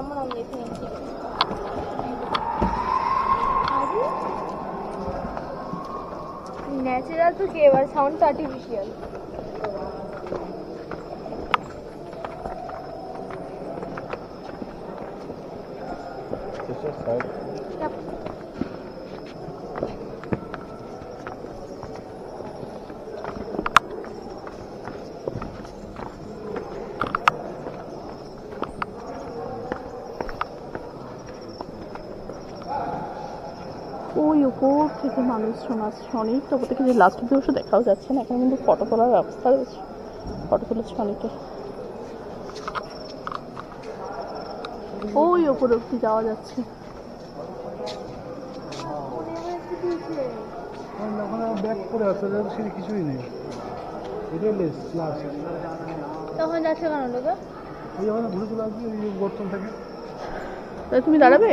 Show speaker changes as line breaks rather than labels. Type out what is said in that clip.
మనం দেখে ন্যাচারাল তো কি এবার সাউন্ডটা আর্টিফিশিয়াল।
ওই উপর থেকে মানুষজন আসছে অনেকটা, উপর থেকে যে লাস্ট অব্দি দেখাও যাচ্ছে না, এখানে কিন্তু ফটো তোলার ব্যবস্থা রয়েছে, ফটো তুলেছে অনেকে। ওই উপর অব্দি যাওয়া যাচ্ছে।
কিছুই নেই,
তখন যাচ্ছে কেন লোক?
ঘুরে চলে আসবে গর্তন থেকে।
তুমি দাঁড়াবে?